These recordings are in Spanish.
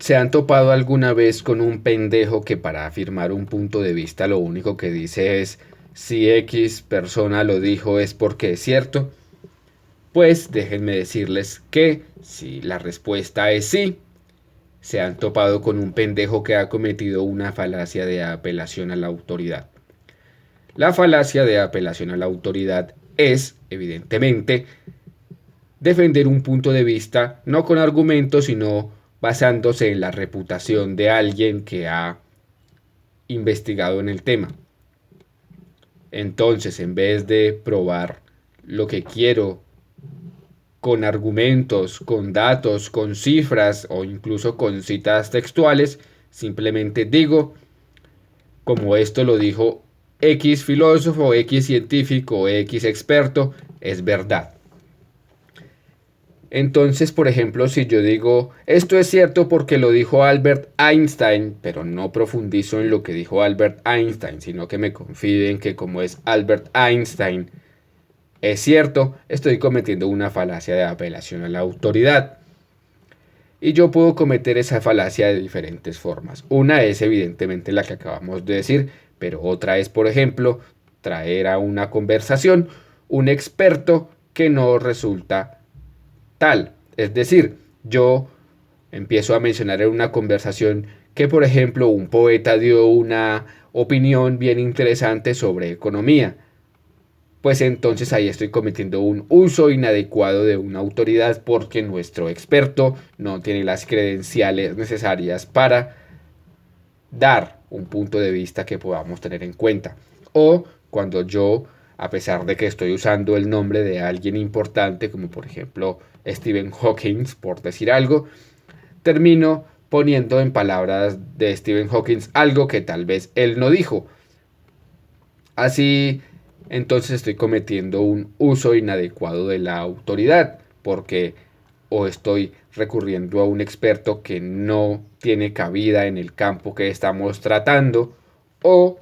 ¿Se han topado alguna vez con un pendejo que para afirmar un punto de vista lo único que dice es si X persona lo dijo es porque es cierto? Pues déjenme decirles que si la respuesta es sí, se han topado con un pendejo que ha cometido una falacia de apelación a la autoridad. La falacia de apelación a la autoridad es, evidentemente, defender un punto de vista no con argumentos, sino basándose en la reputación de alguien que ha investigado en el tema. Entonces, en vez de probar lo que quiero con argumentos, con datos, con cifras o incluso con citas textuales, simplemente digo, como esto lo dijo X filósofo, X científico, X experto, es verdad. Entonces, por ejemplo, si yo digo, esto es cierto porque lo dijo Albert Einstein, pero no profundizo en lo que dijo Albert Einstein, sino que me confío en que como es Albert Einstein, es cierto, estoy cometiendo una falacia de apelación a la autoridad. Y yo puedo cometer esa falacia de diferentes formas. Una es evidentemente la que acabamos de decir, pero otra es, por ejemplo, traer a una conversación un experto que no resulta tal. Es decir, yo empiezo a mencionar en una conversación que, por ejemplo, un poeta dio una opinión bien interesante sobre economía. Pues entonces ahí estoy cometiendo un uso inadecuado de una autoridad porque nuestro experto no tiene las credenciales necesarias para dar un punto de vista que podamos tener en cuenta. O cuando yo, a pesar de que estoy usando el nombre de alguien importante, como por ejemplo Stephen Hawking, por decir algo, termino poniendo en palabras de Stephen Hawking algo que tal vez él no dijo. Así, entonces estoy cometiendo un uso inadecuado de la autoridad, porque o estoy recurriendo a un experto que no tiene cabida en el campo que estamos tratando, o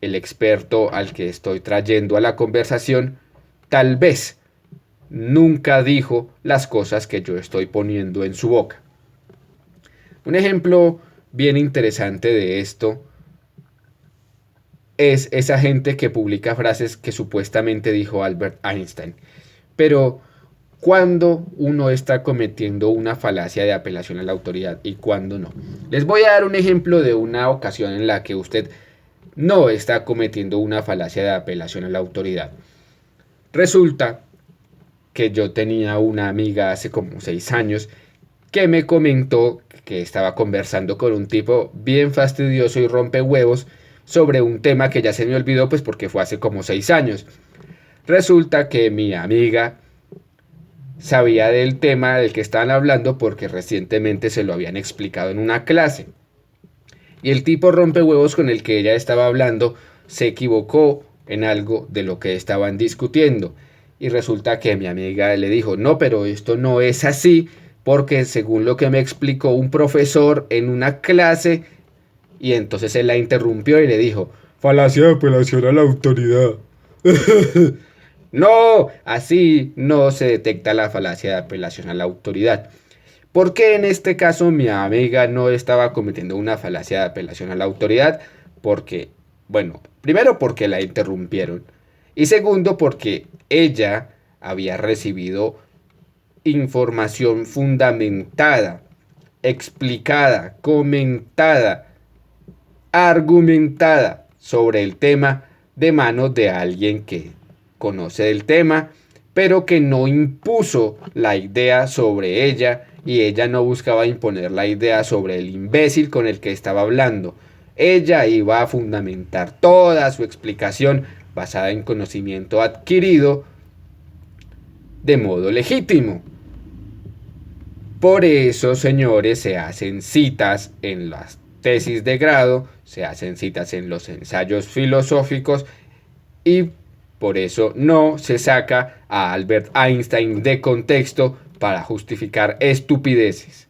el experto al que estoy trayendo a la conversación tal vez nunca dijo las cosas que yo estoy poniendo en su boca. Un ejemplo bien interesante de esto es esa gente que publica frases que supuestamente dijo Albert Einstein. Pero cuando uno está cometiendo una falacia de apelación a la autoridad y cuando no. Les voy a dar un ejemplo de una ocasión en la que usted no está cometiendo una falacia de apelación a la autoridad. Resulta que yo tenía una amiga hace como 6 años que me comentó que estaba conversando con un tipo bien fastidioso y rompehuevos sobre un tema que ya se me olvidó pues porque fue hace como 6 años. Resulta que mi amiga sabía del tema del que estaban hablando porque recientemente se lo habían explicado en una clase. Y el tipo rompehuevos con el que ella estaba hablando se equivocó en algo de lo que estaban discutiendo. Y resulta que mi amiga le dijo, no, pero esto no es así, porque según lo que me explicó un profesor en una clase, y entonces él la interrumpió y le dijo, falacia de apelación a la autoridad. No, así no se detecta la falacia de apelación a la autoridad. ¿Por qué en este caso mi amiga no estaba cometiendo una falacia de apelación a la autoridad? Porque, bueno, primero porque la interrumpieron y segundo porque ella había recibido información fundamentada, explicada, comentada, argumentada sobre el tema de manos de alguien que conoce del tema, pero que no impuso la idea sobre ella y ella no buscaba imponer la idea sobre el imbécil con el que estaba hablando. Ella iba a fundamentar toda su explicación basada en conocimiento adquirido de modo legítimo. Por eso, señores, se hacen citas en las tesis de grado, se hacen citas en los ensayos filosóficos y por eso no se saca a Albert Einstein de contexto para justificar estupideces.